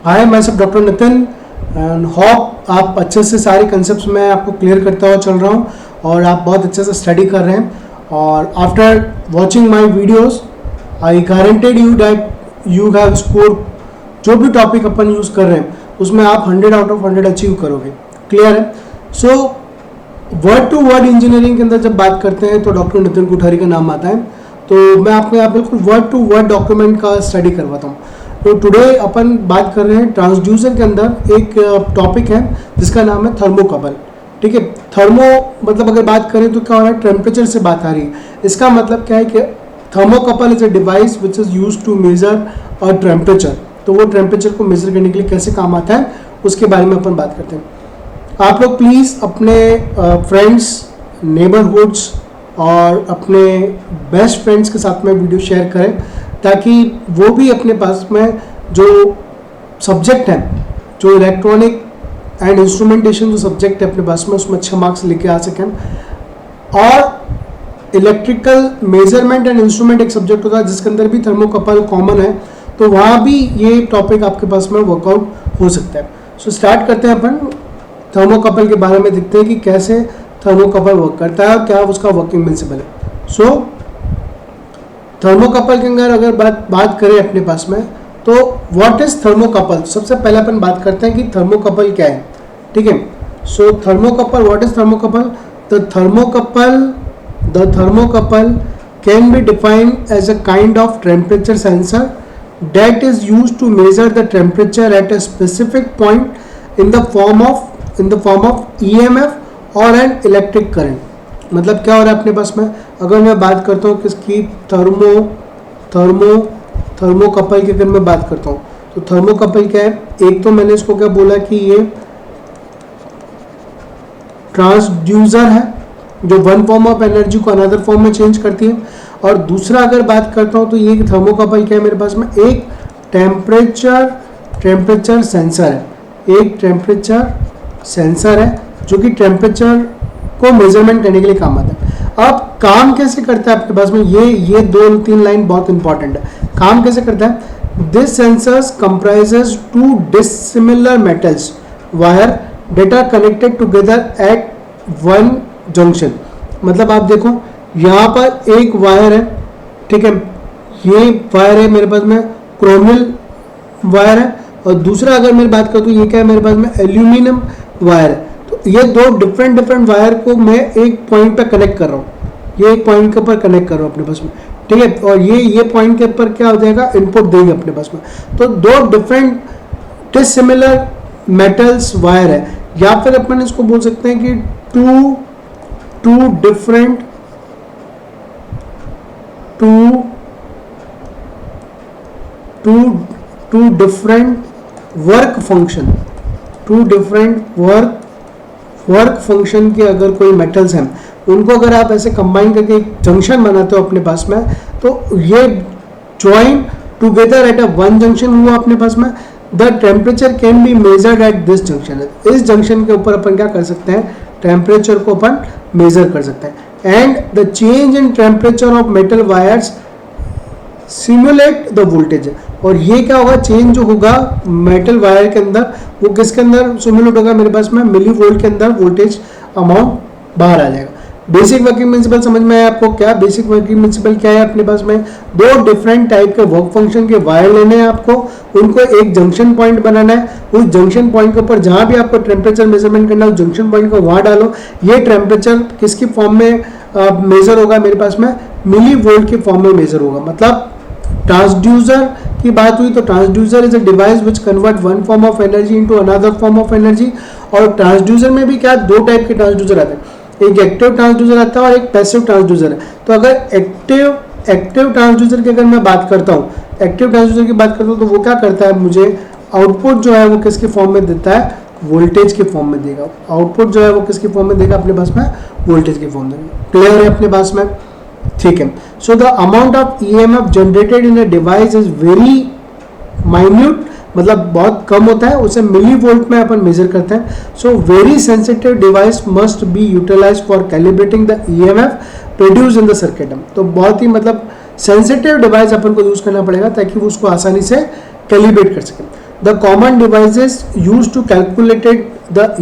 हाय, मैं सब doctor Nitin and hope आप अच्छे से सारे कंसेप्ट्स मैं आपको क्लियर करता हुआ चल रहा हूँ और आप बहुत अच्छे से स्टडी कर रहे हैं। और after watching my videos I guaranteed you that you have score. जो भी टॉपिक अपन यूज़ कर रहे हैं उसमें आप 100 आउट ऑफ 100 अचीव करोगे। क्लियर है? So word to word engineering के अंदर जब बात करते हैं तो डॉक्टर नितिन कोठारी का नाम आता है। तो मैं आपको यहाँ बिल्कुल वर्ड टू वर्ड डॉक्यूमेंट का स्टडी करवाता हूँ। तो टुडे अपन बात कर रहे हैं ट्रांसड्यूसर के अंदर एक टॉपिक है जिसका नाम है थर्मोकपल। ठीक है, थर्मो मतलब अगर बात करें तो क्या हो रहा है, टेम्परेचर से बात आ रही है। इसका मतलब क्या है कि thermocouple is a device which is used to measure a temperature. तो वो टेम्परेचर को मेजर करने के लिए कैसे काम आता है उसके बारे में अपन बात करते हैं। आप लोग प्लीज़ अपने फ्रेंड्स, नेबरहुड्स और अपने बेस्ट फ्रेंड्स के साथ में वीडियो शेयर करें ताकि वो भी अपने पास में जो सब्जेक्ट है, जो इलेक्ट्रॉनिक एंड इंस्ट्रूमेंटेशन जो सब्जेक्ट है अपने पास में, उसमें अच्छे मार्क्स लेके आ सकें। और इलेक्ट्रिकल मेजरमेंट एंड इंस्ट्रूमेंट एक सब्जेक्ट होता है जिसके अंदर भी थर्मोकपल कॉमन है, तो वहाँ भी ये टॉपिक आपके पास में वर्कआउट हो सकता है। सो स्टार्ट करते हैं अपन थर्मोकपल के बारे में, देखते हैं कि कैसे थर्मोकपल वर्क करता है और क्या उसका वर्किंग प्रिंसिपल है। सो थर्मोकपल के अंदर अगर बात करें अपने पास में, तो व्हाट इज थर्मोकपल। सबसे पहले अपन बात करते हैं कि थर्मोकपल क्या है। ठीक है, so thermocouple, what is thermocouple. The thermocouple can be defined as a kind of temperature sensor that is used to measure the temperature at a specific point in the form of EMF or an electric current। मतलब क्या हो रहा है अपने पास में, अगर मैं बात करता हूँ किसकी, थर्मोकपल की अगर मैं बात करता हूँ तो थर्मोकपल क्या है। एक तो मैंने इसको क्या बोला कि ये ट्रांसड्यूसर है जो वन फॉर्म ऑफ एनर्जी को अनदर फॉर्म में चेंज करती है। और दूसरा अगर बात करता हूँ तो ये थर्मोकपल क्या है मेरे पास में, एक टेम्परेचर सेंसर है। एक टेम्परेचर सेंसर है जो कि टेम्परेचर को मेजरमेंट करने के लिए काम आता है। अब काम कैसे करता है आपके पास में, ये 2-3 लाइन बहुत इंपॉर्टेंट है। काम कैसे करता है, this sensors comprises 2 dissimilar metals wire that are connected together at one junction। मतलब आप देखो यहाँ पर एक वायर है, ठीक है, ये वायर है मेरे पास में क्रोमिल वायर है, और दूसरा अगर मैं बात करूँ तो ये क्या है मेरे पास में एल्यूमिनियम वायर है। तो ये 2 डिफरेंट वायर को मैं एक पॉइंट पे कनेक्ट कर रहा हूँ, ये एक पॉइंट के ऊपर कनेक्ट कर रहा हूँ अपने पास में। ठीक है, और ये पॉइंट के ऊपर क्या हो जाएगा, इनपुट देंगे अपने पास में। तो 2 डिफरेंट डिसिमिलर मेटल्स वायर है, या फिर अपन इसको बोल सकते हैं कि टू डिफरेंट वर्क फंक्शन के अगर कोई मेटल्स हैं उनको अगर आप ऐसे कंबाइन करके एक जंक्शन बनाते हो अपने पास में, तो ये join together at a one junction हुआ अपने पास में। The temperature can be measured at this junction. इस जंक्शन के ऊपर अपन क्या कर सकते हैं, टेम्परेचर को अपन मेजर कर सकते हैं। And the change in temperature of metal wires simulate the voltage. और ये क्या होगा, चेंज जो होगा मेटल वायर के अंदर, वो किसके अंदर सिमुलेट होगा मेरे पास में, मिली वोल्ट के अंदर वोल्टेज अमाउंट बाहर आ जाएगा। बेसिक वर्किंग प्रिंसिपल समझ में आया आपको। क्या बेसिक वर्किंग प्रिंसिपल क्या है अपने पास में, 2 डिफरेंट टाइप के वर्क फंक्शन के वायर लेने हैं आपको, उनको एक जंक्शन पॉइंट बनाना है। उस जंक्शन पॉइंट के ऊपर जहां भी आपको टेम्परेचर मेजरमेंट करना है उस जंक्शन पॉइंट को वहां डालो। ये टेम्परेचर किसकी फॉर्म में मेजर होगा मेरे पास में, मिली वोल्ट की फॉर्म में मेजर होगा। मतलब ट्रांसड्यूसर की बात हुई तो transducer is a device which convert one form of energy into another form of energy. और ट्रांसड्यूसर में भी क्या 2 टाइप के ट्रांसड्यूसर आते हैं, एक एक्टिव ट्रांसड्यूसर आता है और एक पैसिव ट्रांसड्यूसर है। तो अगर एक्टिव ट्रांसड्यूसर की अगर मैं बात करता हूँ, एक्टिव ट्रांसड्यूसर की बात करता हूँ तो वो क्या करता है, मुझे आउटपुट जो है वो किसकी फॉर्म में देता है, वोल्टेज के फॉर्म में देगा। आउटपुट जो है वो किसकी फॉर्म में देगा अपने पास में, वोल्टेज की फॉर्म में। क्लियर है अपने पास में, ठीक है। So the amount of EMF generated in a device is very minute, मतलब बहुत कम होता है, उसे मिली वोल्ट में अपन मेजर करते हैं। So very sensitive device must be utilise for calibrating the EMF produce in the circuit. तो बहुत ही मतलब सेंसिटिव डिवाइस अपन को यूज करना पड़ेगा ताकि वो उसको आसानी से कैलिब्रेट कर सकें। The common devices use to calculated the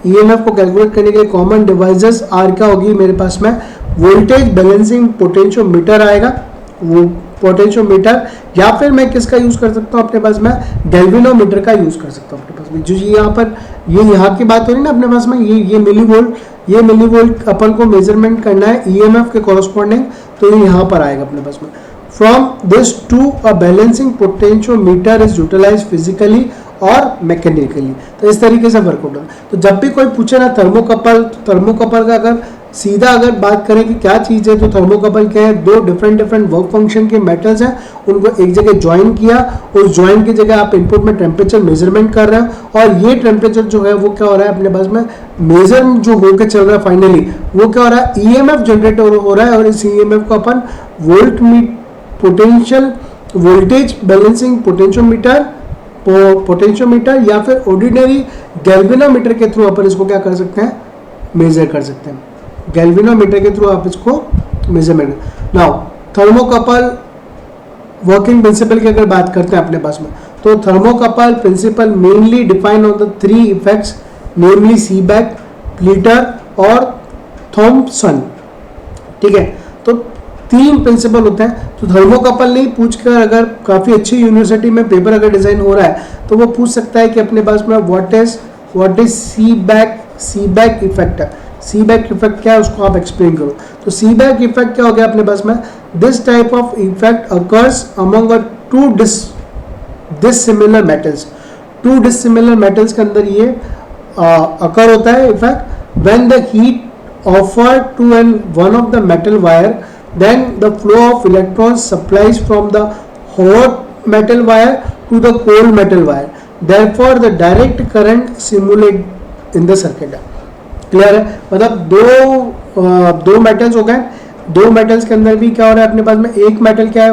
EMF को कैलकुलेट करने के लिए कॉमन डिवाइसेस आर क्या होगी मेरे पास में, वोल्टेज बैलेंसिंग पोटेंशियोमीटर आएगा, वो पोटेंशियोमीटर, या फिर मैं किसका यूज कर सकता हूँ अपने पास में, गैल्वेनोमीटर का यूज कर सकता हूँ अपने पास में। जो यहाँ पर ये यहाँ की बात हो रही है ना अपने पास में, ये मिलीवोल्ट अपन को मेजरमेंट करना है ईएमएफ के कॉरस्पॉन्डिंग, तो ये यहाँ पर आएगा अपने पास में। From this to a balancing potentiometer is utilise physically और मैकेनिकली। तो इस तरीके से वर्क होता है। तो जब भी कोई पूछे ना थर्मोकपल, तो थर्मोकपल का अगर सीधा अगर बात करें कि क्या चीज़ है, तो थर्मोकपल क्या है, दो डिफरेंट वर्क फंक्शन के मेटल्स हैं, उनको एक जगह ज्वाइन किया, उस ज्वाइन की जगह आप इनपुट में टेम्परेचर मेजरमेंट कर रहे हो, और ये टेम्परेचर जो है वो क्या हो रहा है अपने पास में मेजर जो होकर चल रहा है फाइनली, वो क्या हो रहा है, ईएमएफ जनरेट हो रहा है, और इस ईएमएफ को अपन वोल्टेज बैलेंसिंग पोटेंशियोमीटर या फिर ऑर्डिनरी गैल्वेनोमीटर के थ्रू अपन इसको क्या कर सकते हैं, मेजर कर सकते हैं। गैल्वेनोमीटर के थ्रू आप इसको measurement. Now thermocouple working principle की अगर बात करते हैं अपने पास में, तो thermocouple principle mainly define on the 3 effects, namely Seebeck, Peltier और थॉम्पसन। ठीक है, तो 3 प्रिंसिपल होते हैं। तो थर्मोकपल नहीं पूछकर अगर काफ़ी अच्छी यूनिवर्सिटी में पेपर अगर डिज़ाइन हो रहा है, तो वो पूछ सकता है कि अपने पास में व्हाट इज सीबेक इफेक्ट है। सीबेक इफेक्ट क्या है उसको आप एक्सप्लेन करो। तो सीबेक इफेक्ट क्या हो गया अपने पास में, this type of effect occurs among two dissimilar metals. 2 dissimilar metals के अंदर ये अकर होता है effect when the heat offered to one of the metal wire, then the flow of electrons supplies from the hot metal wire to the cold metal wire, therefore the direct current simulate in the circuit। Clear है, मतलब दो metals हो गए, 2 metals के अंदर भी क्या हो रहा है अपने पास में, एक मेटल क्या है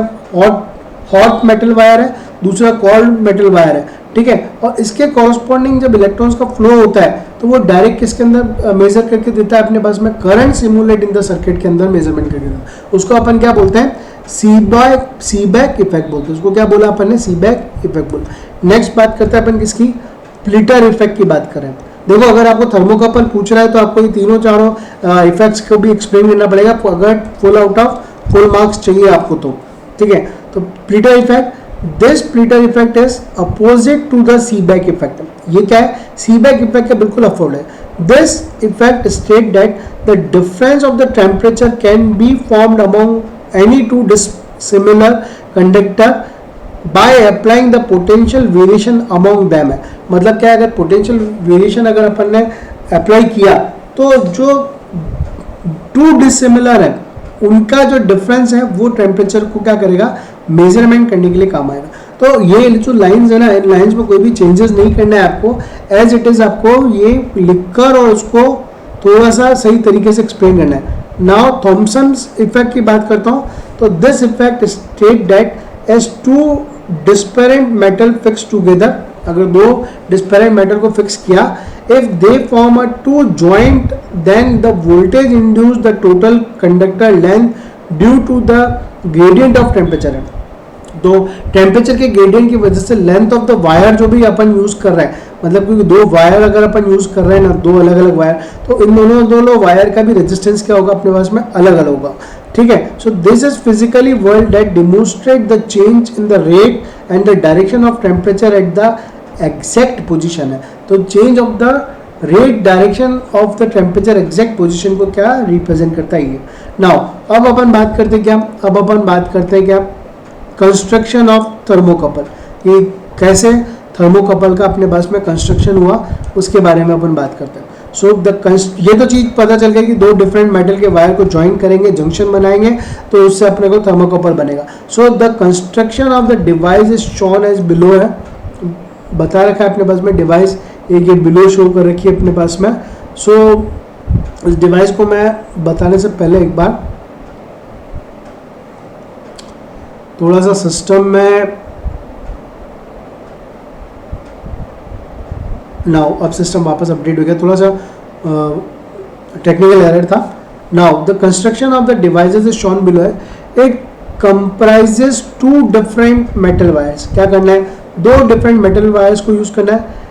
हॉट मेटल वायर है, दूसरा कोल्ड मेटल वायर है। ठीक है, और इसके कॉरस्पॉन्डिंग जब इलेक्ट्रॉन्स का फ्लो होता है, तो वो डायरेक्ट किसके अंदर मेजर करके देता है अपने पास में, current simulate in the circuit के अंदर मेजरमेंट करके देता है। उसको अपन क्या बोलते हैं, सीबेक इफेक्ट बोलते हैं। उसको क्या बोला अपन ने, सीबेक इफेक्ट बोला। नेक्स्ट बात करते हैं अपन किसकी, प्लीटर इफेक्ट की बात करें। देखो अगर आपको थर्मोकपल पूछ रहा है तो आपको ये तीनों चारों इफेक्ट्स को भी एक्सप्लेन करना पड़ेगा अगर फुल मार्क्स चाहिए आपको तो। ठीक है, तो Peltier effect, this Peltier effect is opposite to the Seebeck effect. ये क्या है, सीबेक इफेक्ट के बिल्कुल अपोजिट है। This effect state that the difference of the temperature can be formed among any 2 dissimilar conductor by applying the potential variation among them है। मतलब क्या है, अगर पोटेंशियल वेरिएशन अगर अपन ने अप्लाई किया, तो जो 2 डिसिमिलर है उनका जो डिफरेंस है वो टेम्परेचर को क्या करेगा, मेजरमेंट करने के लिए काम आएगा। तो ये जो लाइंस है ना, इन लाइंस में कोई भी चेंजेस नहीं करना है आपको, एज इट इज आपको ये लिखकर और उसको थोड़ा सा सही तरीके से एक्सप्लेन करना है। नाउ थॉम्पसन इफेक्ट की बात करता हूँ, तो this effect state that as 2 disparate metal fix together, अगर 2 डिस्पेरेंट मेटल को फिक्स किया, if they form a 2 joint, then the voltage induce the total conductor length due to the gradient of temperature है। तो temperature के gradient की वजह से length of the wire जो भी अपन यूज कर रहे हैं, मतलब क्योंकि 2 वायर अगर अपन यूज कर रहे हैं ना, 2 अलग अलग वायर, तो इन दोनों वायर का भी रेजिस्टेंस क्या होगा अपने पास में, अलग अलग होगा। ठीक है, सो this is physically world that demonstrate the change in the rate and the direction of temperature at the exact position है। तो change of the rate direction of the temperature exact position को क्या रिप्रेजेंट करता है ये। Now अब अपन बात करते हैं क्या, कंस्ट्रक्शन ऑफ थर्मोकपल। ये कैसे थर्मोकपल का अपने पास में कंस्ट्रक्शन हुआ उसके बारे में अपन बात करते हैं। सो ये तो चीज़ पता चल गई कि 2 डिफरेंट मेटल के वायर को ज्वाइन करेंगे, जंक्शन बनाएंगे, तो उससे अपने को थर्मोकपल बनेगा। So the construction of the device is shown as below है, बता रखा है अपने पास में डिवाइस, एक ये बिलो शो कर रखी है अपने पास में। सो इस डिवाइस को मैं बताने से पहले एक बार थोड़ा सा सिस्टम में नाउ, अब सिस्टम वापस अपडेट हो गया, थोड़ा सा टेक्निकल एरर था। Now the construction of the devices is shown below है। It comprises 2 different metal wires. क्या करना है, दो डिफरेंट मेटल वायर्स को यूज करना है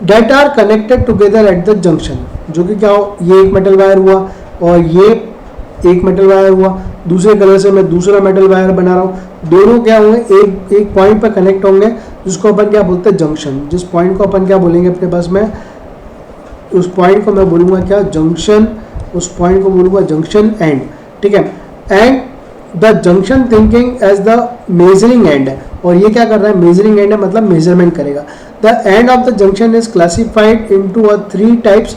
that are connected together at the junction, जो कि क्या हो, ये एक मेटल वायर हुआ और ये एक मेटल वायर हुआ, दूसरे कलर से मैं दूसरा मेटल वायर बना रहा हूँ, दोनों क्या होंगे एक पॉइंट पर कनेक्ट होंगे, जिसको अपन क्या बोलते हैं जंक्शन। जिस पॉइंट को अपन क्या बोलेंगे अपने पास में, उस पॉइंट को मैं बोलूँगा क्या जंक्शन, उस पॉइंट को बोलूँगा जंक्शन एंड, ठीक है। And the junction thinking as the measuring end है, और ये क्या कर रहा है, मेजरिंग एंड है मतलब मेजरमेंट करेगा। The end of the junction is classified into a 3 types,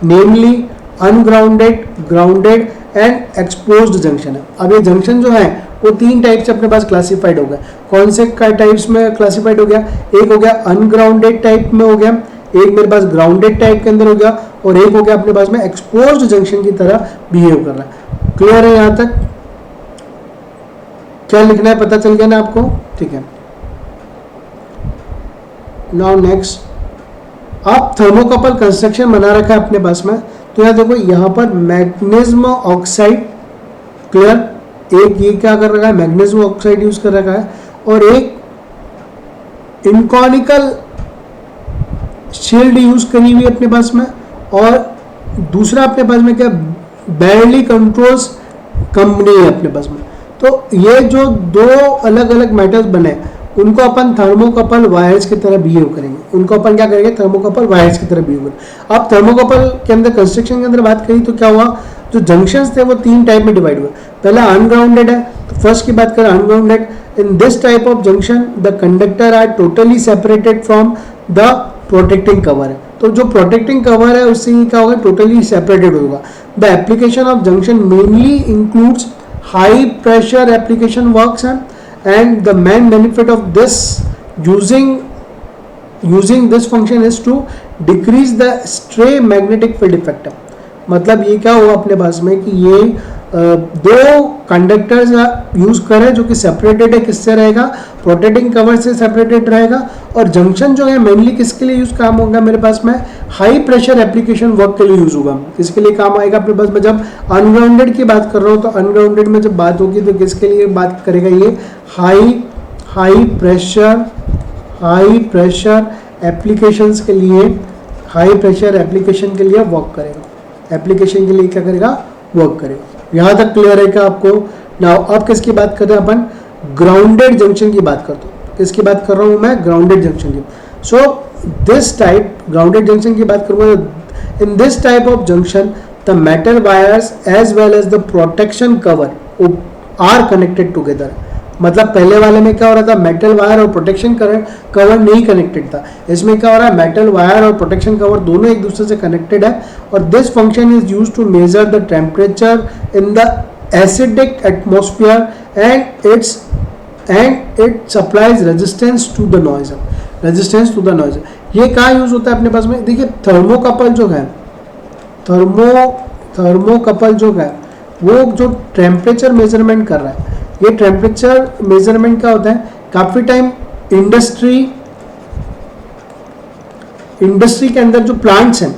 namely ungrounded, grounded and exposed junction है। अब ये जंक्शन जो है वो 3 टाइप से अपने पास क्लासिफाइड हो गया। कौन से टाइप्स में क्लासिफाइड हो गया, एक हो गया अनग्राउंडेड टाइप में हो गया, एक मेरे पास ग्राउंडेड टाइप के अंदर हो गया, और एक हो गया अपने पास में एक्सपोज्ड जंक्शन की तरह बिहेव कर रहा है। क्लियर है यहाँ तक? क्या लिखना है पता चल गया ना आपको, ठीक है। नाउ नेक्स्ट, आप थर्मोकपल कंस्ट्रक्शन बना रखा है अपने पास में, तो यहाँ देखो यहाँ पर मैग्नीशियम ऑक्साइड, क्लियर, एक ये क्या कर रखा है, मैग्नीशियम ऑक्साइड यूज कर रखा है, और एक इनकॉनिकल शील्ड यूज करी हुई अपने पास में, और दूसरा अपने पास में क्या बैरली कंट्रोल्स कंपनी है अपने पास में। तो ये जो दो अलग अलग मेटल्स बने उनको अपन थर्मोकपल वायर्स की तरह बिहेव करेंगे, उनको अपन क्या करेंगे, थर्मोकपल वायर्स की तरह बिहेव करेंगे। अब थर्मोकपल के अंदर कंस्ट्रक्शन के अंदर बात करी तो क्या हुआ, जो जंक्शंस थे वो 3 टाइप में डिवाइड हुए। पहला अनग्राउंडेड है, तो फर्स्ट की बात करें ungrounded, in this type of junction the conductor are totally separated from the protecting cover है, तो जो प्रोटेक्टिंग कवर है उससे क्या होगा, टोटली सेपरेटेड होगा। The application of junction mainly includes high pressure application works and the main benefit of this using this function is to decrease the stray magnetic field effect। मतलब ये क्या हुआ अपने पास में कि ये दो कंडक्टर्स यूज करें जो कि सेपरेटेड है, किससे रहेगा, प्रोटेक्टिंग कवर से सेपरेटेड रहेगा, और जंक्शन जो है मेनली किसके लिए यूज काम होगा मेरे पास में, हाई प्रेशर एप्लीकेशन वर्क के लिए यूज होगा। किसके लिए काम आएगा अपने पास में, जब अनग्राउंडेड की बात कर रहा हूँ तो अनग्राउंडेड में जब बात होगी तो किसके लिए बात करेगा, ये हाई प्रेशर एप्लीकेशंस के लिए, हाई प्रेशर एप्लीकेशन के लिए वर्क करेगा, एप्लीकेशन के लिए क्या करेगा, वर्क करेगा। यहाँ तक क्लियर है क्या आपको? नाउ अब किसकी बात कर रहे हैं अपन, ग्राउंडेड जंक्शन की बात करते हैं। किसकी बात कर रहा हूँ मैं, ग्राउंडेड जंक्शन की। So this type grounded junction की बात करूँगा, in this type of junction the metal wires as well as the protection cover are connected together. मतलब पहले वाले में क्या हो रहा था, मेटल वायर और प्रोटेक्शन कवर नहीं कनेक्टेड था, इसमें क्या हो रहा है, मेटल वायर और प्रोटेक्शन कवर दोनों एक दूसरे से कनेक्टेड है, और this function is used to measure the temperature in the acidic atmosphere and it supplies resistance to the noise, ये कहाँ यूज होता है अपने पास में, देखिए थर्मोकपल जो है, थर्मोकपल जो है वो जो टेम्परेचर मेजरमेंट कर रहा है, ये टेम्परेचर मेजरमेंट क्या होता है, काफी टाइम इंडस्ट्री के अंदर जो प्लांट्स हैं,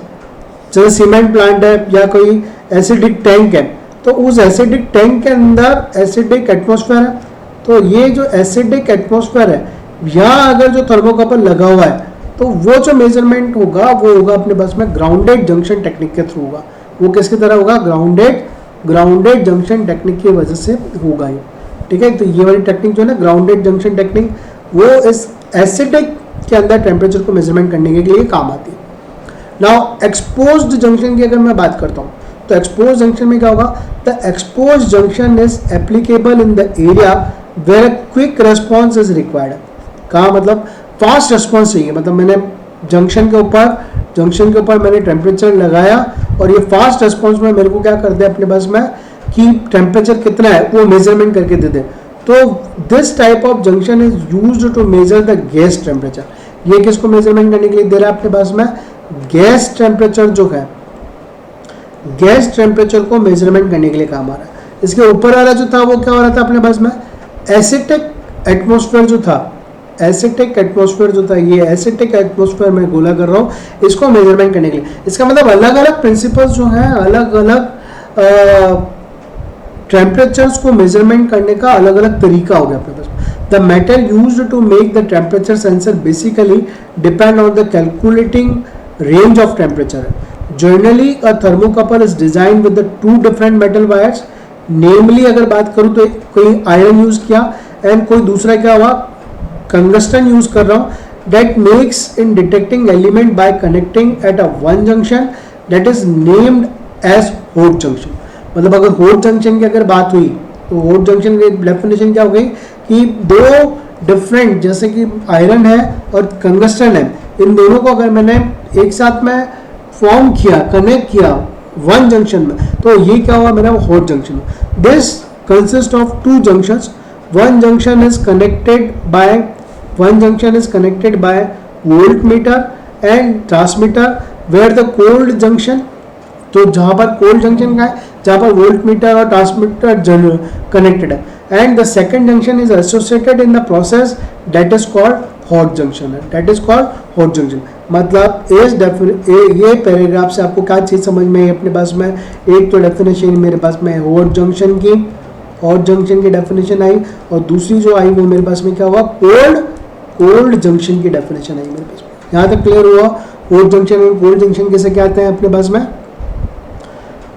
जैसे सीमेंट प्लांट है या कोई एसिडिक टैंक है, तो उस एसिडिक टैंक के अंदर एसिडिक एटमॉस्फेयर है, तो ये जो एसिडिक एटमॉस्फेयर है यहाँ अगर जो थर्मोकपल लगा हुआ है तो वो जो मेजरमेंट होगा वो होगा अपने पास में ग्राउंडेड जंक्शन टेक्निक के थ्रू होगा। वो किसकी तरह होगा, ग्राउंडेड जंक्शन टेक्निक की वजह से होगा ये, ठीक है। तो ये वाली टेक्निक जो है ना, ग्राउंडेड जंक्शन टेक्निक, वो इस एसिडिक के अंदर टेम्परेचर को मेजरमेंट करने के लिए काम आती है। नाउ एक्सपोज्ड जंक्शन की अगर मैं बात करता हूँ तो एक्सपोज जंक्शन में क्या होगा, the expose junction is applicable in the area where quick response is required. कहा मतलब फास्ट रेस्पॉन्स चाहिए, मतलब मैंने जंक्शन के ऊपर मैंने टेम्परेचर लगाया और ये फास्ट रेस्पॉन्स में मेरे को क्या कर दे अपने पास में कि टेम्परेचर कितना है वो मेजरमेंट करके दे दे। तो this type of junction is used to measure the gas temperature. ये किसको मेजरमेंट करने के लिए दे रहा है अपने पास में, गैस टेम्परेचर जो है, गैस टेम्परेचर को मेजरमेंट करने के लिए काम आ रहा है। इसके ऊपर वाला जो था वो क्या हो रहा था अपने पास में, एसिटिक एटमॉस्फेयर जो था, एसिटिक एटमॉस्फेयर जो था, ये एसिटिक एटमॉस्फेयर में गोला कर रहा हूँ, इसको मेजरमेंट करने के लिए। इसका मतलब अलग अलग प्रिंसिपल्स जो हैं, अलग अलग टेम्परेचर्स को मेजरमेंट करने का अलग अलग तरीका हो गया अपने पास। The metal used to make the temperature sensor basically depend on the calculating range of temperature. Generally, a thermocouple is designed with the two different metal wires. Namely, अगर बात करूँ तो कोई आयरन यूज किया एंड कोई दूसरा क्या हुआ, कंगस्टन यूज कर रहा हूँ. That makes in detecting element by connecting at a one junction that is named as hot junction. मतलब अगर hot junction की अगर बात हुई तो hot junction की डेफिनेशन क्या हो गई कि दो डिफरेंट, जैसे कि आयरन है और कंगस्टन है, इन दोनों को अगर मैंने एक साथ में फॉर्म किया, कनेक्ट किया वन जंक्शन में, तो ये क्या हुआ मेरा hot junction. This consist of two junctions. One junction is connected by voltmeter and transmitter where the cold junction, तो जहाँ पर कोल्ड जंक्शन का है, जहाँ पर वोल्टमीटर और ट्रांसमीटर कनेक्टेड है. And the second junction is associated in the process that is called hot junction है. That is called hot junction. मतलब ये पैराग्राफ से आपको क्या चीज़ समझ में आई अपने पास में, एक तो डेफिनेशन मेरे पास में हॉट जंक्शन की डेफिनेशन आई, और दूसरी जो आई वो मेरे पास में क्या हुआ, कोल्ड जंक्शन की डेफिनेशन आई मेरे पास में. यहाँ तक क्लियर हुआ हॉट जंक्शन और कोल्ड जंक्शन कैसे क्या आते हैं अपने पास में.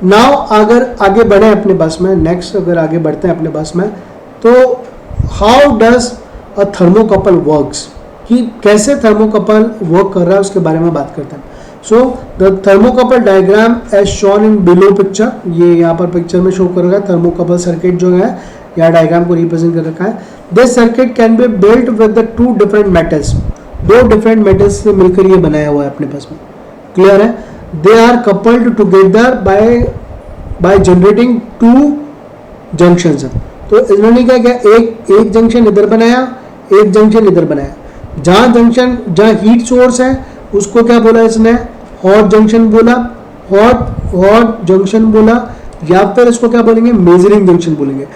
नाउ अगर आगे बढ़े अपने पास में, नेक्स्ट अगर आगे बढ़ते हैं अपने पास में, तो how does a thermocouple works, कि कैसे थर्मोकपल वर्क कर रहा है उसके बारे में बात करते हैं. So the thermocouple diagram as shown in below picture, ये यहाँ पर पिक्चर में शो करेगा थर्मोकपल सर्किट जो है, यहाँ डायग्राम को रिप्रेजेंट कर रखा है. This circuit can be built with the two different metals, दो डिफरेंट मेटल्स से मिलकर ये बनाया हुआ है अपने पास में. क्लियर है. They are coupled together by generating two junctions. तो इन्होंने क्या किया, एक जंक्शन इधर बनाया, एक जंक्शन इधर बनाया. जहाँ हीट सोर्स है उसको क्या बोला इसने, हॉट जंक्शन बोला, हॉट जंक्शन बोला, या फिर इसको क्या बोलेंगे, मेजरिंग जंक्शन बोलेंगे.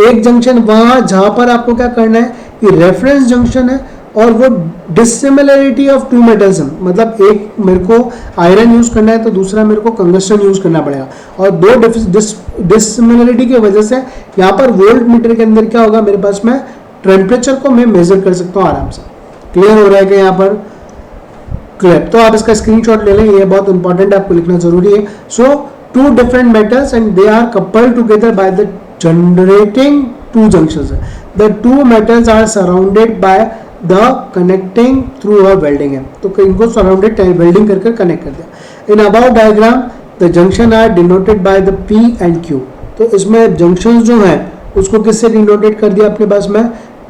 एक जंक्शन वहाँ जहाँ पर आपको क्या करना है, ये रेफरेंस जंक्शन है, और वो डिसिमिलरिटी ऑफ टू मेटल्स है. मतलब एक मेरे को आयरन यूज करना है तो दूसरा मेरे को कंगस्टन यूज करना पड़ेगा, और दो डिसिमिलरिटी की वजह से यहाँ पर वोल्ट मीटर के अंदर क्या होगा, मेरे पास में टेम्परेचर को मैं मेजर कर सकता हूँ आराम से. क्लियर हो रहा है कि यहाँ पर क्लियर. तो आप इसका स्क्रीनशॉट ले लें, ये बहुत इंपॉर्टेंट है, आपको लिखना जरूरी है. So two different metals and they are coupled together by the generating two junctions. The two metals are surrounded by the connecting through a welding है, तो इनको सराउंडेड वेल्डिंग करके कनेक्ट कर दिया. In about diagram the junction are denoted by the P and Q. तो इसमें junctions जो है उसको किससे डिनोटेड कर दिया अपने पास में,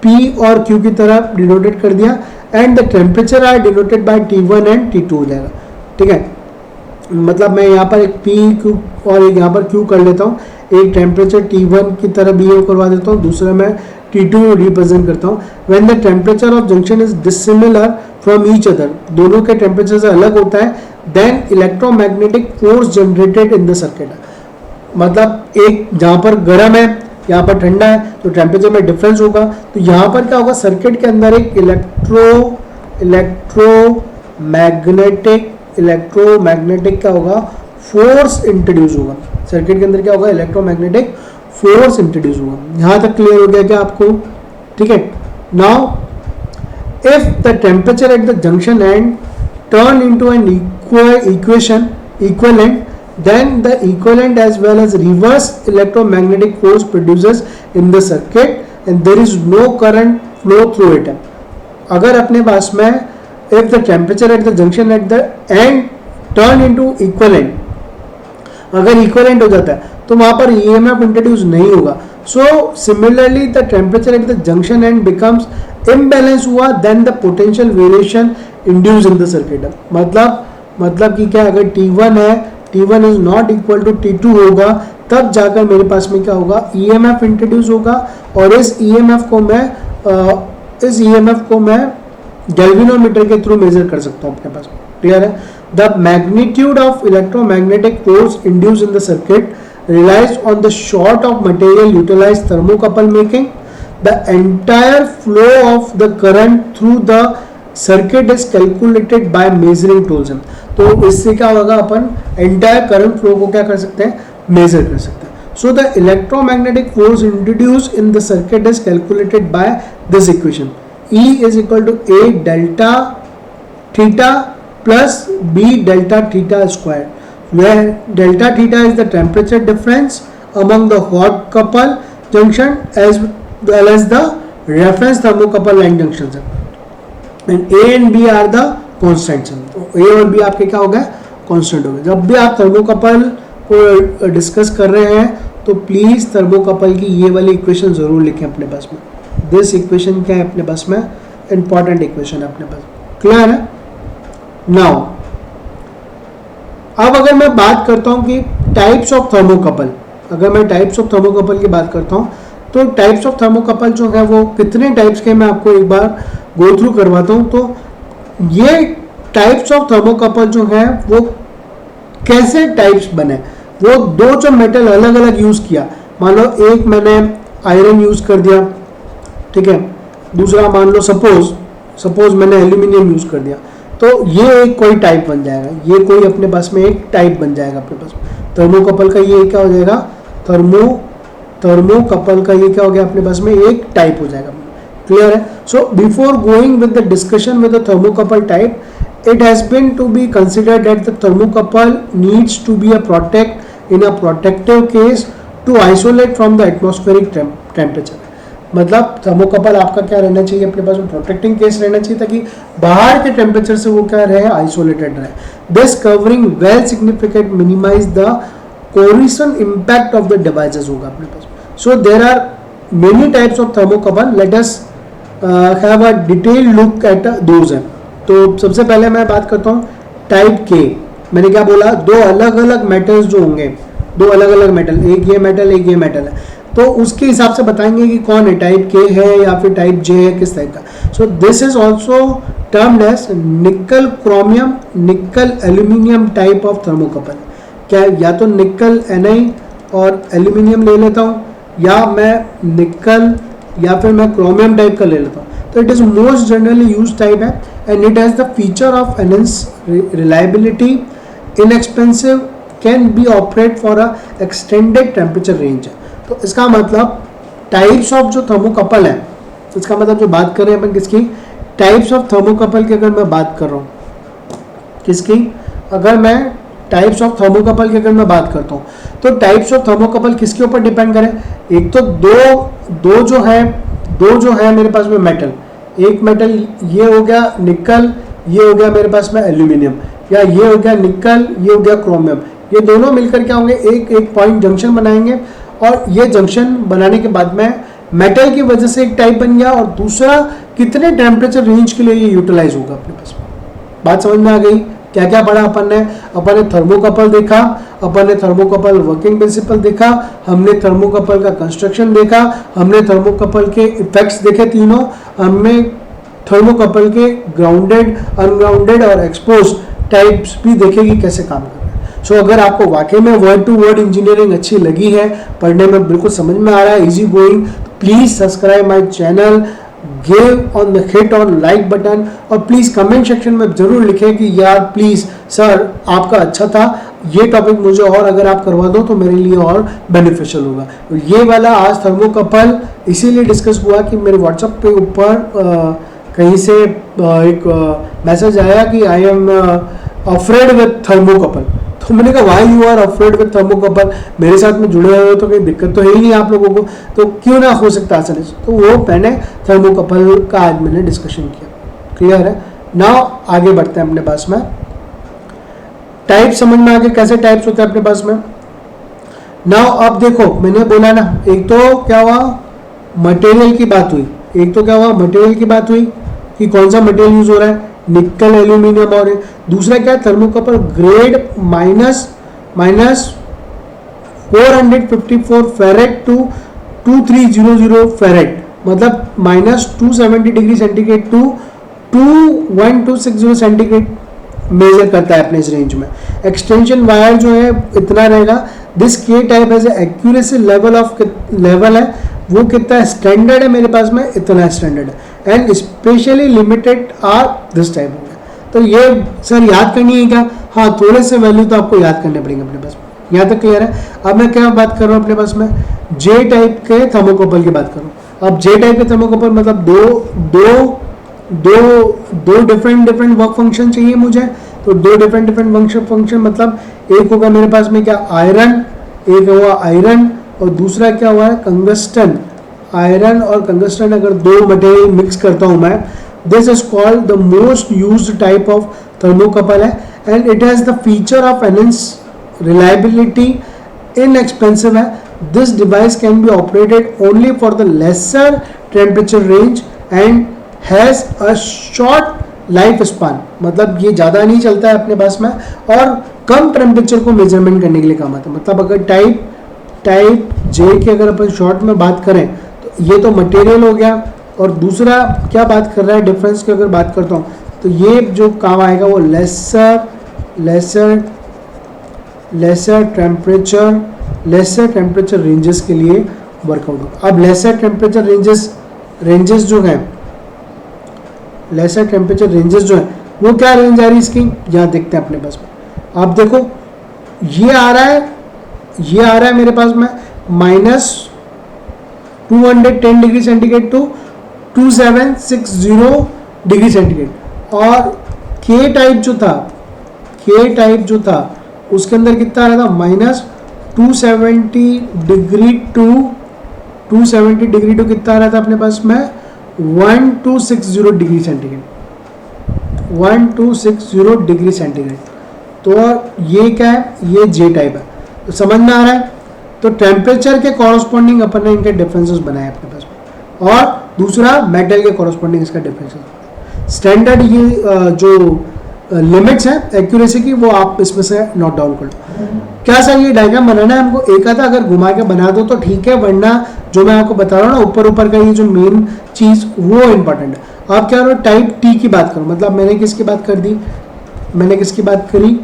P और Q की तरह डिनोटेड कर दिया. And the temperature are denoted by T1 and T2 हो जाएगा. ठीक है, मतलब मैं यहाँ पर एक P Q और एक यहाँ पर Q कर लेता हूँ, एक टेम्परेचर T1 की तरह बिहेव करवा देता हूँ, दूसरा मैं T2 रिप्रेजेंट करता हूँ. When the temperature of junction is dissimilar from each other, दोनों के टेम्परेचर से अलग होता है, then electromagnetic force generated in the circuit. मतलब एक जहाँ पर गर्म है, यहाँ पर ठंडा है, तो टेम्परेचर में डिफरेंस होगा. तो यहाँ पर क्या होगा, सर्किट के अंदर एक इलेक्ट्रोमैग्नेटिक क्या होगा, फोर्स इंट्रोड्यूस होगा. सर्किट के अंदर क्या होगा, इलेक्ट्रोमैग्नेटिक फोर्स इंट्रोड्यूस होगा. यहाँ तक क्लियर हो गया क्या आपको. ठीक है. Now if the temperature at the junction end turn into an equivalent, then the equivalent as well as reverse electromagnetic force produces in the circuit and there is no current flow through it. अगर अपने पास में if the temperature at the junction at the end turn into equivalent, अगर equivalent हो जाता है तो वहाँ पर EMF इंट्रोड्यूस नहीं होगा. So similarly the temperature at the junction end becomes imbalance हुआ, then the potential variation induced in the circuit. मतलब कि क्या, अगर T1 है, T1 is not equal to T2 होगा, तब जाकर मेरे पास में क्या होगा, EMF इंट्रोड्यूस होगा, और इस EMF को मैं गैल्वेनोमीटर के थ्रू मेजर कर सकता हूँ अपने पास. क्लियर है. The magnitude of electromagnetic force induce in the circuit relies on the sort of material utilized thermocouple making. The entire flow of the current through the circuit is calculated by measuring tools. तो इससे क्या होगा, अपन entire current flow को क्या कर सकते हैं, major कर सकते हैं. So the electromagnetic force introduced in the circuit is calculated by this equation. E is equal to A delta theta plus B delta theta square, where delta theta is the temperature difference among the hot couple junction as well as the reference thermocouple line junctions, and A and B are the constants. तो A और B आपके क्या हो गए, constant हो गए. जब भी आप थर्मोकपल को डिस्कस कर रहे हैं तो प्लीज थर्मोकपल की ये वाली इक्वेशन जरूर लिखें अपने पास में. दिस इक्वेशन क्या है अपने पास में, इंपॉर्टेंट इक्वेशन है अपने पास. क्लियर है. नाउ अब अगर मैं बात करता हूं कि टाइप्स ऑफ थर्मोकपल, अगर मैं टाइप्स ऑफ थर्मोकपल की बात करता हूं तो टाइप्स ऑफ थर्मोकपल जो है वो कितने टाइप्स के मैं आपको एक बार गो थ्रू करवाता हूं. तो ये टाइप्स ऑफ थर्मोकपल जो है वो कैसे टाइप्स बने, वो दो जो मेटल अलग अलग यूज किया, मान लो एक मैंने आयरन यूज कर दिया, ठीक है, दूसरा मान लो सपोज मैंने एल्यूमिनियम यूज कर दिया, तो ये एक कोई टाइप बन जाएगा, ये कोई अपने पास में एक टाइप बन जाएगा अपने पास. थर्मोकपल का ये क्या हो जाएगा, थर्मोकपल का ये क्या हो गया अपने पास में, एक टाइप हो जाएगा. क्लियर है. So before going with the discussion with the thermocouple type, it has been to be considered that the thermocouple needs to be a protective case to isolate from the atmospheric temperature. मतलब thermocouple आपका क्या रहना चाहिए अपने पास में, protecting case रहना चाहिए ताकि बाहर के टेम्परेचर से वो क्या रहे, आइसोलेटेड रहे. This covering well significant minimise the corrosion impact of the devices होगा अपने पास. So there are many types of thermocouple. Let us have a detailed look at those. तो सबसे पहले मैं बात करता हूँ टाइप के. मैंने क्या बोला, दो अलग अलग मेटल्स जो होंगे, दो अलग अलग मेटल, एक ये मेटल एक ये मेटल है, तो उसके हिसाब से बताएंगे कि कौन है, टाइप के है या फिर टाइप जे है, किस टाइप का. So this is also termed as nickel chromium nickel aluminium type of thermocouple. क्या, या तो निकल Ni और एल्यूमिनियम ले लेता हूँ, या मैं निकल या फिर मैं क्रोमियम टाइप का ले लेता हूँ. तो it is most generally use type है and it has the feature of enhanced reliability, inexpensive, can be operate for a extended temperature range. तो इसका मतलब टाइप्स ऑफ जो थर्मोकपल है, इसका मतलब जो बात कर रहे हैं अपन किसकी, टाइप्स ऑफ थर्मोकपल की अगर मैं बात कर रहा हूँ, किसकी, अगर मैं टाइप्स ऑफ थर्मोकपल की अगर मैं बात करता हूँ तो टाइप्स ऑफ थर्मोकपल किसके ऊपर डिपेंड करें. एक तो दो जो है मेरे पास में मेटल, एक मेटल ये हो गया निकल, ये हो गया मेरे पास में एल्यूमिनियम, या ये हो गया निकल, ये हो गया क्रोमियम. ये दोनों मिलकर क्या होंगे, एक पॉइंट जंक्शन बनाएंगे, और ये जंक्शन बनाने के बाद में मेटल की वजह से एक टाइप बन गया, और दूसरा कितने टेम्परेचर रेंज के लिए ये यूटिलाइज होगा अपने पास. बात समझ में आ गई. क्या क्या पढ़ा अपन ने थर्मोकपल देखा, अपन ने थर्मोकपल वर्किंग प्रिंसिपल देखा, हमने थर्मोकपल का कंस्ट्रक्शन देखा, हमने थर्मोकपल के इफेक्ट्स देखे तीनों, हमने थर्मोकपल के ग्राउंडेड, अनग्राउंडेड और एक्सपोज टाइप्स भी देखे कि कैसे काम कर रहे हैं. सो अगर आपको वाकई में वर्ड टू वर्ड इंजीनियरिंग अच्छी लगी है, पढ़ने में बिल्कुल समझ में आ रहा है, easy going, please subscribe my channel, give on the hit on like button, और प्लीज कमेंट सेक्शन में जरूर लिखें कि यार प्लीज सर आपका अच्छा था, ये टॉपिक मुझे और अगर आप करवा दो तो मेरे लिए और बेनिफिशियल होगा. ये वाला आज थर्मोकपल इसीलिए डिस्कस हुआ कि मेरे व्हाट्सएप पे ऊपर कहीं से एक मैसेज आया कि I am afraid with thermocouple. तो मैंने कहा why you are afraid with thermocouple, मेरे साथ में जुड़े हुए हो तो कोई दिक्कत तो है ही नहीं आप लोगों को, तो क्यों ना हो सकता आसानी से. तो वो मैंने थर्मोकपल का आज मैंने डिस्कशन किया. क्लियर है. नाउ आगे बढ़ते हैं अपने पास में. टाइप समझ में आगे कैसे टाइप्स होते हैं अपने पास में. नाउ अब देखो मैंने बोला ना, एक तो क्या हुआ मटेरियल की बात हुई, कि कौन सा मटेरियल यूज हो रहा है, निकल एल्यूमिनियम, और दूसरा क्या thermocouple grade minus 454 Fahrenheit to 2300 Fahrenheit, मतलब -270 degree centigrade to 21260 centigrade measure करता है अपने इस रेंज में. एक्सटेंशन वायर जो है इतना रहेगा. दिस के टाइप एज एक्यूरेसी लेवल है वो कितना स्टैंडर्ड है मेरे पास में, इतना स्टैंडर्ड है, and specially limited are this type हो गया. तो ये सर याद करनी है क्या, हाँ थोड़े से वैल्यू तो आपको याद करने पड़ेंगे अपने पास. यहाँ तक क्लियर है। अब मैं क्या बात कर रहा हूँ अपने पास में, जे टाइप के थर्मोकपल की बात करूँ। अब जे टाइप के थर्मोकपल मतलब दो डिफरेंट वर्क फंक्शन चाहिए मुझे। तो दो डिफरेंट फंक्शन मतलब एक होगा मेरे पास में क्या, आयरन, एक हुआ आयरन, और दूसरा क्या हुआ है, कंगस्टन। आयरन और कंगस्टन अगर दो मटेरियल मिक्स करता हूं मैं, this is called the most used type of thermocouple है, and it has the feature of enhance reliability, inexpensive है। This device can be operated only for the lesser temperature range and has a short life span, मतलब ये ज़्यादा नहीं चलता है अपने पास में और कम टेम्परेचर को मेजरमेंट करने के लिए काम आता है। मतलब अगर टाइप जे की अगर अपन शॉर्ट में बात करें तो ये तो मटेरियल हो गया, और दूसरा क्या बात कर रहा है डिफरेंस की अगर बात करता हूँ तो ये जो काम आएगा वो लेसर टेम्परेचर रेंजेस के लिए वर्कआउट होगा। अब लेसर टेम्परेचर रेंजेस जो हैं, लेसर टेम्परेचर रेंजेस जो है वो क्या रेंज आ रही है इसकी, यहाँ देखते हैं अपने पास में। आप देखो ये आ रहा है मेरे पास में -210 degree centigrade to 2760 degree centigrade, और के टाइप जो था उसके अंदर कितना आ रहा था, -270 डिग्री टू कितना आ रहा था अपने पास में 1260 डिग्री सेंटीग्रेड, 1260 डिग्री सेंटीग्रेड। तो ये क्या है, ये जे टाइप है। तो समझ में आ रहा है। तो टेम्परेचर के कॉरस्पॉन्डिंग अपन ने इनके डिफरेंसेस बनाए अपने पास में, और दूसरा मेटल के कॉरस्पॉन्डिंग इसका डिफरेंसेस। स्टैंडर्ड ये जो लिमिट्स हैं एक्यूरेसी की वो आप इसमें से नोट डाउन कर लो। क्या सर ये डायग्राम बनाना है हमको, एक आधा अगर घुमा के बना दो तो ठीक है, वरना जो मैं आपको बता रहा हूँ ना ऊपर का ये जो मेन चीज़ वो इम्पोर्टेंट है। आप क्या करो, टाइप टी की बात करो, मतलब मैंने किसकी बात करी,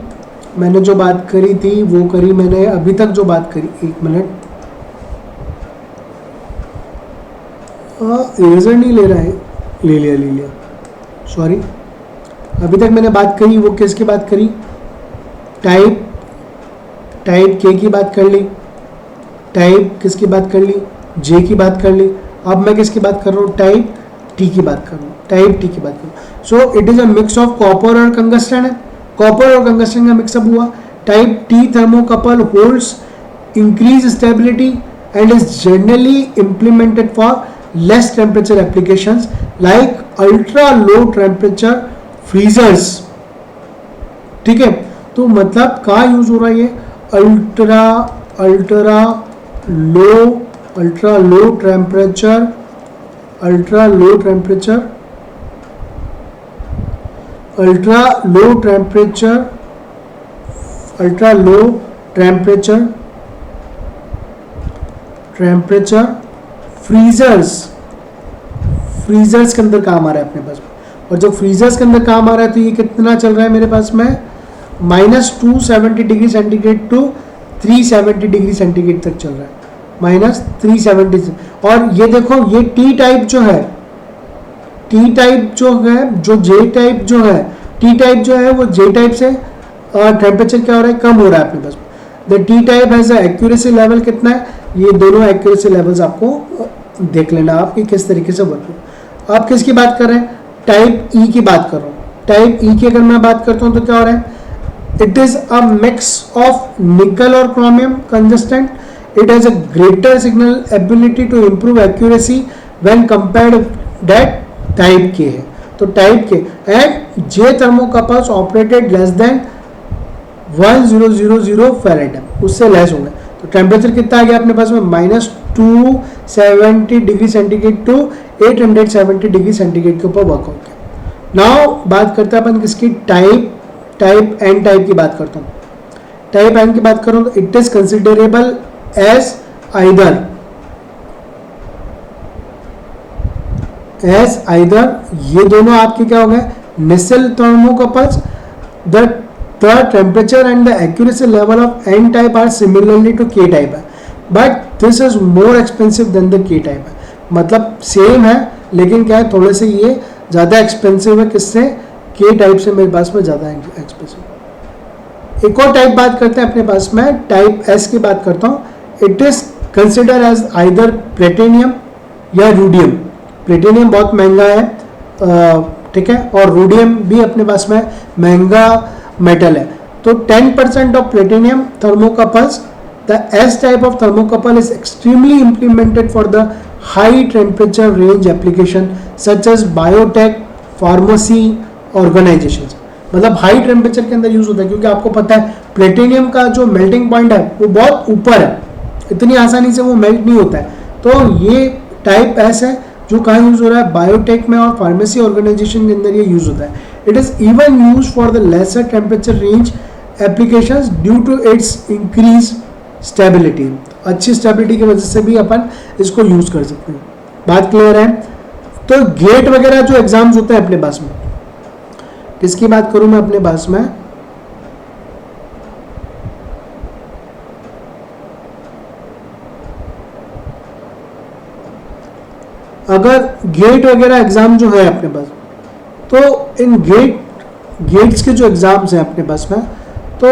मैंने जो बात करी थी वो करी मैंने, अभी तक जो बात करी, एक मिनट, इरेजर नहीं ले रहा है, ले लिया सॉरी। अभी तक मैंने बात करी वो किसकी बात करी, टाइप के की बात कर ली, टाइप किसकी बात कर ली, जे की बात कर ली। अब मैं किसकी बात कर रहा हूँ, टाइप टी की बात कर रहा हूँ, so it is a mix of copper और कंगस्टन है, कॉपर और कंगस्टन का मिक्सअप हुआ। Type T thermocouple holds increase stability and is generally implemented for less temperature applications like ultra low temperature freezers. ठीक है, तो मतलब कहाँ यूज हो रहा है ये, अल्ट्रा लो टेम्परेचर फ्रीजर्स के अंदर काम आ रहा है अपने पास। और जब फ्रीजर्स के अंदर काम आ रहा है तो ये कितना चल रहा है मेरे पास में, -270 degree centigrade to 370 degree centigrade तक चल रहा है, -370 से। और ये देखो ये टी टाइप जो है, जो जे टाइप जो है, टी टाइप जो है वो जे टाइप से टेम्परेचर क्या हो रहा है, कम हो रहा है अपने पास। The T type has accuracy level कितना है, ये दोनों एक्यूरेसी लेवल्स आपको देख लेना आप कि किस तरीके से वर्क हो। आप किसकी बात कर रहे हैं, टाइप ई की बात कर रहा हूँ। टाइप ई की अगर मैं बात करता हूँ तो क्या हो रहा है, it is a mix of nickel और chromium consistent, it has a greater signal ability to improve accuracy when compared that type K है। तो type K and J thermocouples operated less than 1000 Fahrenheit, उससे less होंगे। तो temperature कितना आ गया अपने पास में, -270 degree centigrade to 870 degree centigrade के ऊपर वर्कआउट किया। नाउ बात करते हैं अपन किसकी, टाइप एन टाइप की बात करता हूँ। टाइप एन की बात करूँ तो it is considerable as either ये दोनों आपके क्या हो गए, निसेल thermocouples. The temperature and the accuracy level of N type are similarly to K type है, but this is more expensive than the K type है। मतलब सेम है लेकिन क्या है, थोड़े से ये ज़्यादा एक्सपेंसिव है, किससे, के टाइप से मेरे पास में ज़्यादा एक्सपेंसिव। एक और टाइप बात करते हैं अपने पास में, टाइप एस की बात करता हूँ. It is consider as either platinum या रूडियम. प्लेटिनियम बहुत महंगा है, ठीक है, और रूडियम भी अपने पास में महंगा मेटल है. तो 10% of platinum thermocouples. The S type of thermocouple is extremely implemented for the high temperature range application such as biotech, pharmacy, organisations. मतलब हाई टेम्परेचर के अंदर यूज होता है, क्योंकि आपको पता है प्लेटिनियम का जो मेल्टिंग पॉइंट है वो बहुत ऊपर है, इतनी आसानी से वो मेल्ट नहीं होता है. तो ये टाइप एस है जो कहाँ यूज हो रहा है, बायोटेक में और फार्मेसी ऑर्गेनाइजेशन के अंदर ये यूज होता है. It is even use for the lesser temperature range applications due to its increase stability. अच्छी स्टेबिलिटी की वजह से भी अपन इसको यूज कर सकते हैं. बात क्लियर है. तो गेट वगैरह जो एग्जाम्स होते हैं अपने पास में, किसकी बात करूं मैं अपने पास में, अगर गेट वगैरह एग्जाम जो है अपने पास, तो इन गेट्स के जो एग्जाम्स हैं अपने पास में, तो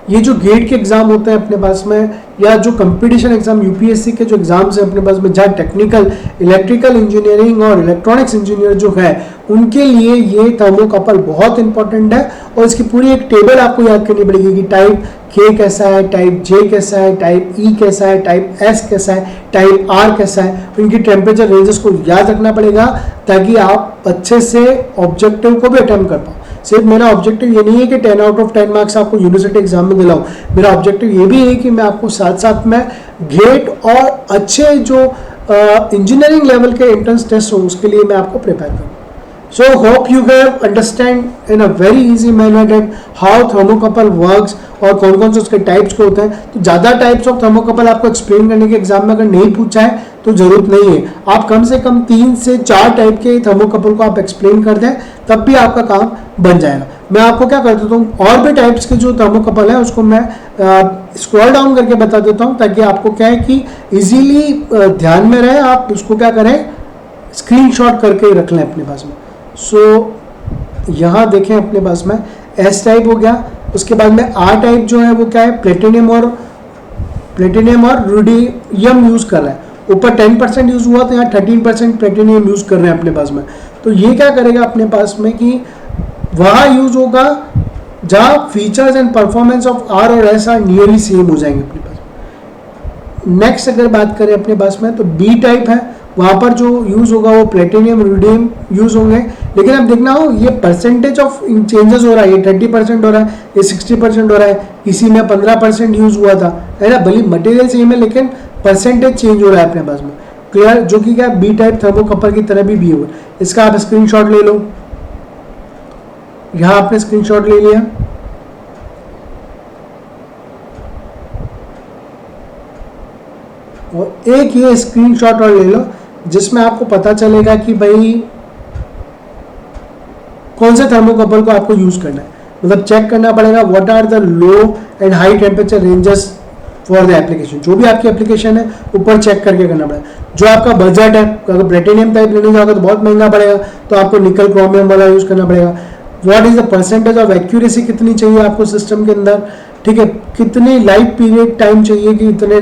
ये जो गेट के एग्जाम होते हैं अपने पास में, या जो कंपटीशन एग्जाम यूपीएससी के जो एग्जाम्स हैं अपने पास में, जहाँ टेक्निकल इलेक्ट्रिकल इंजीनियरिंग और इलेक्ट्रॉनिक्स इंजीनियर जो है उनके लिए ये थर्मोकपल बहुत इंपॉर्टेंट है. और इसकी पूरी एक टेबल आपको याद करनी पड़ेगी कि टाइप के कैसा है, टाइप जे कैसा है, टाइप ई कैसा है, टाइप एस कैसा है, टाइप आर कैसा है. इनकी टेम्परेचर रेंजेस को याद रखना पड़ेगा ताकि आप अच्छे से ऑब्जेक्टिव को भी अटेम्प्ट कर पाओ. सिर्फ मेरा ऑब्जेक्टिव ये नहीं है कि 10 आउट ऑफ 10 मार्क्स आपको यूनिवर्सिटी एग्जाम में दिलाऊं. मेरा ऑब्जेक्टिव ये भी है कि मैं आपको साथ साथ में गेट और अच्छे जो इंजीनियरिंग लेवल के एंट्रेंस टेस्ट हो उसके लिए मैं आपको प्रिपेयर करूँ. So hope you have understand in a very easy manner that how thermocouple works और कौन कौन से उसके टाइप्स को होते हैं. तो ज़्यादा टाइप्स ऑफ थर्मोकपल आपको एक्सप्लेन करने के एग्जाम में अगर नहीं पूछा है तो ज़रूरत नहीं है. आप कम से कम 3 से 4 टाइप के थर्मोकपल को आप एक्सप्लेन कर दें, तब भी आपका काम बन जाएगा. मैं आपको क्या कर देता हूँ, और भी टाइप्स के जो थर्मोकपल है उसको मैं स्क्रॉल डाउन करके बता देता हूँ, ताकि आपको क्या है कि इजीली ध्यान में रहे. आप उसको क्या करें, स्क्रीनशॉट करके रख लें अपने पास में. सो यहाँ देखें अपने पास में एस टाइप हो गया. उसके बाद में आर टाइप जो है वो क्या है, प्लेटिनियम और रूडियम यूज कर रहा है. ऊपर 10% यूज हुआ तो यहाँ 13% प्लेटिनियम यूज कर रहे हैं अपने पास में. तो ये क्या करेगा अपने पास में कि वहाँ यूज होगा जहाँ features and performance of R और एस आर नियरली सेम हो जाएंगे अपने पास. नेक्स्ट अगर बात करें अपने पास में तो बी टाइप है, वहाँ पर जो यूज़ होगा वो प्लेटिनियम रूडियम यूज़ होंगे. लेकिन अब देखना हो ये परसेंटेज ऑफ चेंजेस हो रहा है, ये 30% हो रहा है, ये 60% हो रहा है, इसी में 15% यूज़ हुआ था, है ना. भले मटेरियल सेम है लेकिन परसेंटेज चेंज हो रहा है अपने पास में. क्लियर, जो कि क्या बी टाइप थर्मोकपल की तरह भी होगा. इसका आप स्क्रीनशॉट ले लो. यहाँ आपने स्क्रीनशॉट ले लिया. और एक ये स्क्रीनशॉट और ले लो जिसमें आपको पता चलेगा कि भाई कौन से थर्मोकपल को आपको यूज करना है. मतलब चेक करना पड़ेगा what are the low and high temperature ranges for the application. जो भी आपकी एप्लीकेशन है ऊपर चेक करके करना पड़ेगा. जो आपका बजट है, अगर प्लेटिनियम टाइप लेने जाओगे तो बहुत महंगा पड़ेगा, तो आपको निकल क्रोमियम वाला यूज करना पड़ेगा. What is the percentage of accuracy, कितनी चाहिए आपको सिस्टम के अंदर, ठीक है. कितनी लाइफ पीरियड टाइम चाहिए कि इतने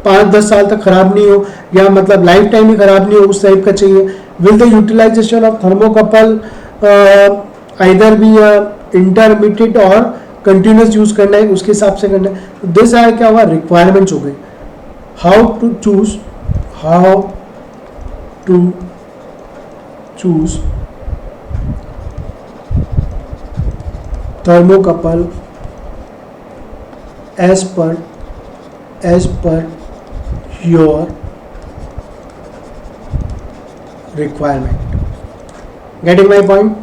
5-10 साल तक खराब नहीं हो, या मतलब लाइफ टाइम ही खराब नहीं हो, उस टाइप का चाहिए. Will the utilisation of thermocouple either be intermediate और कंटिन्यूस यूज करना है, उसके हिसाब से करना है. तो दिस आर क्या हुआ, रिक्वायरमेंट्स हो गई. How to choose thermocouple as per your requirement. Getting my point?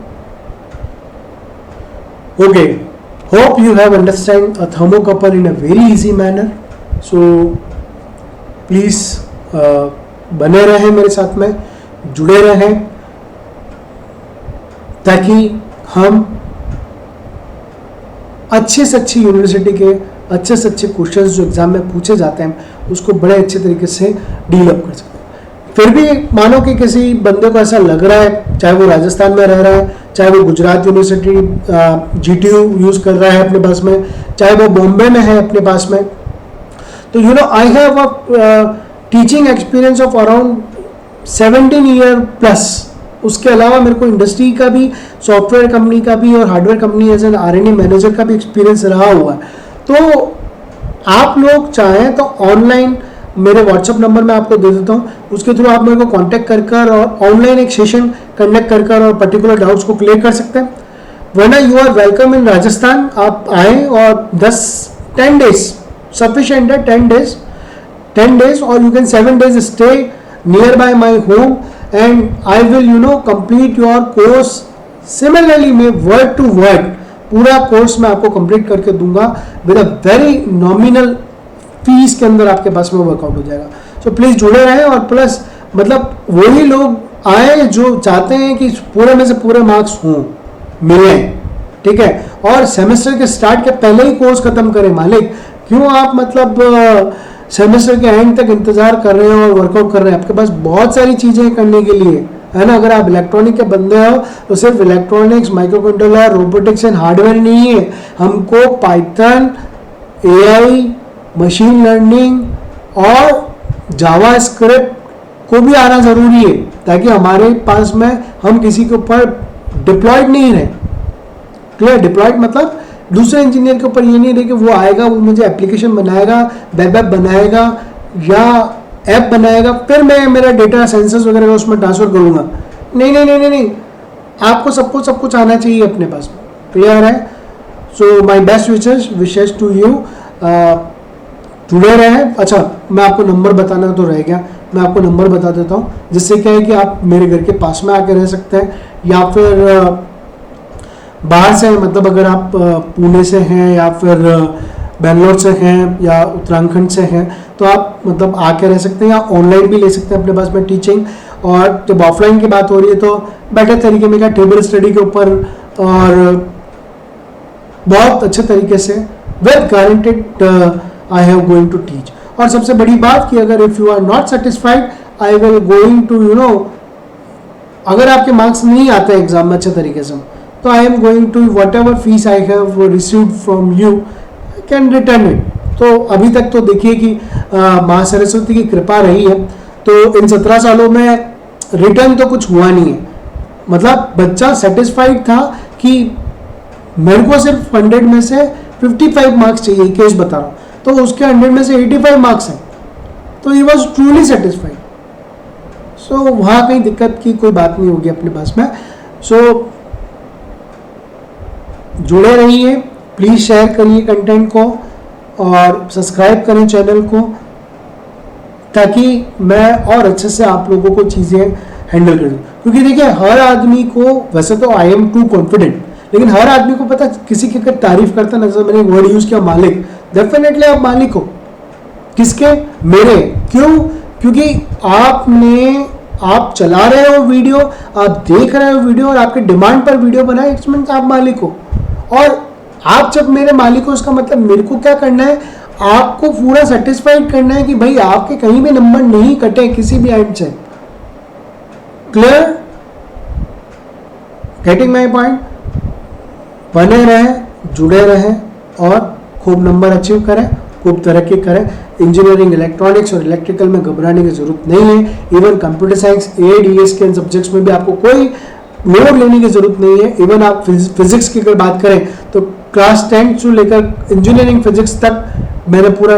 Okay. Hope you have understand a thermocouple in a very easy manner. So please बने रहें मेरे साथ में, जुड़े रहें, ताकि हम अच्छे से अच्छी यूनिवर्सिटी के अच्छे से अच्छे क्वेश्चंस जो एग्जाम में पूछे जाते हैं उसको बड़े अच्छे तरीके से डील अप कर सकते हैं. फिर भी मानो कि किसी बंदे को ऐसा लग रहा है, चाहे वो राजस्थान में रह रहा है, चाहे वो गुजरात यूनिवर्सिटी GTU यूज़ कर रहा है अपने पास में, चाहे वो बॉम्बे में है अपने पास में, तो you know I have a teaching experience of around 17 year plus. उसके अलावा मेरे को इंडस्ट्री का भी, सॉफ्टवेयर कंपनी का भी और hardware company as an R&D manager का भी एक्सपीरियंस रहा हुआ है। तो आप लोग चाहें तो ऑनलाइन मेरे व्हाट्सअप नंबर मैं आपको दे देता हूँ, उसके थ्रू आप मेरे को कांटेक्ट कर और ऑनलाइन एक सेशन कंडक्ट कर और पर्टिकुलर डाउट्स को क्लियर कर सकते हैं। वरना you are welcome in Rajasthan, आप आए और 10 डेज सफिशिएंट है, 10 days और you can 7 days stay nearby my home and I will complete your course similarly मैं word to word पूरा कोर्स मैं आपको कंप्लीट करके दूंगा with a very nominal fees के अंदर आपके पास में वर्कआउट हो जाएगा। सो प्लीज जुड़े रहें और प्लस मतलब वही लोग आए जो चाहते हैं कि पूरे में से पूरे मार्क्स हों, मिले, ठीक है, और सेमेस्टर के स्टार्ट के पहले ही कोर्स खत्म करें। मालिक क्यों आप मतलब सेमेस्टर के एंड तक इंतजार कर रहे हैं और वर्कआउट कर रहे हैं? आपके पास बहुत सारी चीजें करने के लिए है ना। अगर आप इलेक्ट्रॉनिक के बंदे हो तो सिर्फ electronics, micro controller, robotics and hardware नहीं है, हमको पाइथन, AI, मशीन लर्निंग और जावा स्क्रिप्ट को भी आना जरूरी है, ताकि हमारे पास में हम किसी के ऊपर डिप्लॉयड नहीं रहे। क्लियर? डिप्लॉयड मतलब दूसरे इंजीनियर के ऊपर ये नहीं रहे कि वो आएगा, वो मुझे एप्लीकेशन बनाएगा, वेब ऐप बनाएगा या ऐप बनाएगा, फिर मैं मेरा डेटा सेंसर्स वगैरह उसमें ट्रांसफर करूंगा। नहीं नहीं नहीं नहीं नहीं, आपको सब कुछ आना चाहिए अपने पास में। क्लियर है? So my best wishes to you. जुड़े रहे। अच्छा, मैं आपको नंबर बताना तो रह गया, मैं आपको नंबर बता देता हूँ, जिससे क्या है कि आप मेरे घर के पास में आके रह सकते हैं, या फिर बाहर से, मतलब अगर आप पुणे से हैं या फिर बेंगलोर से हैं या उत्तराखंड से हैं, तो आप मतलब आके रह सकते हैं या ऑनलाइन भी ले सकते हैं अपने पास में टीचिंग। और जब ऑफलाइन की बात हो रही है तो बेटर तरीके में क्या, टेबल स्टडी के ऊपर और बहुत अच्छे तरीके से with guaranteed I have going to teach. और सबसे बड़ी बात कि अगर if you are not satisfied I will going to अगर आपके मार्क्स नहीं आते एग्जाम में अच्छे तरीके से, तो I am going to whatever fees I have received from you can return it. तो अभी तक तो देखिए कि माँ सरस्वती की कृपा रही है, तो इन 17 सालों में रिटर्न तो कुछ हुआ नहीं है। मतलब बच्चा सेटिस्फाइड था कि मेरे को सिर्फ 100 में से 55 मार्क्स चाहिए, केस बता रहा हूँ, तो उसके 100 में से 85 मार्क्स हैं, तो ही वॉज ट्रूली सेटिस्फाइड। सो वहाँ कहीं दिक्कत की कोई बात नहीं होगी अपने पास में। सो जुड़े रहिए, प्लीज़ शेयर करिए कंटेंट को और सब्सक्राइब करें चैनल को, ताकि मैं और अच्छे से आप लोगों को चीज़ें हैंडल कर दूँ। क्योंकि देखिए हर आदमी को, वैसे तो आई एम टू कॉन्फिडेंट, लेकिन हर आदमी को पता, किसी की अगर तारीफ करता ना, जैसे मैंने वर्ड यूज़ किया मालिक, डेफिनेटली आप मालिक हो। किसके? मेरे। क्यों? क्योंकि आप चला रहे हो वीडियो, आप देख रहे हो वीडियो और आपके डिमांड पर वीडियो बनाए, इट्स मीन्स आप मालिक हो। और आप जब मेरे मालिक हो, इसका मतलब मेरे को क्या करना है, आपको पूरा सेटिस्फाइड करना है कि भाई आपके कहीं भी नंबर नहीं कटे किसी भी एंड से। क्लियर? Getting my point? बने रहें, जुड़े रहें और खूब नंबर अचीव करें, खूब तरक्की करें। इंजीनियरिंग, इलेक्ट्रॉनिक्स और इलेक्ट्रिकल में घबराने की जरूरत नहीं है। इवन कंप्यूटर साइंस, ADS के इन सब्जेक्ट्स में भी आपको कोई लोड लेने की जरूरत नहीं है। इवन आप फिजिक्स की अगर बात करें तो क्लास 10 से लेकर इंजीनियरिंग फिजिक्स तक मैंने पूरा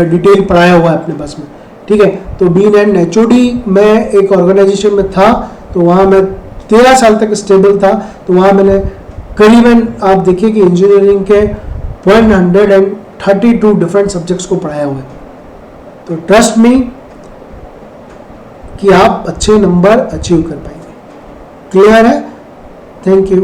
डिटेल पढ़ाया हुआ है अपने पास में, ठीक है। तो बीन एंड HOD मैं एक ऑर्गेनाइजेशन में था, तो वहाँ मैं 13 साल तक स्टेबल था, तो वहाँ मैंने करीबन आप देखिए कि इंजीनियरिंग के 132 डिफरेंट सब्जेक्ट्स को पढ़ाया हुआ है। तो ट्रस्ट मी कि आप अच्छे नंबर अचीव कर पाएंगे। क्लियर है? Thank you.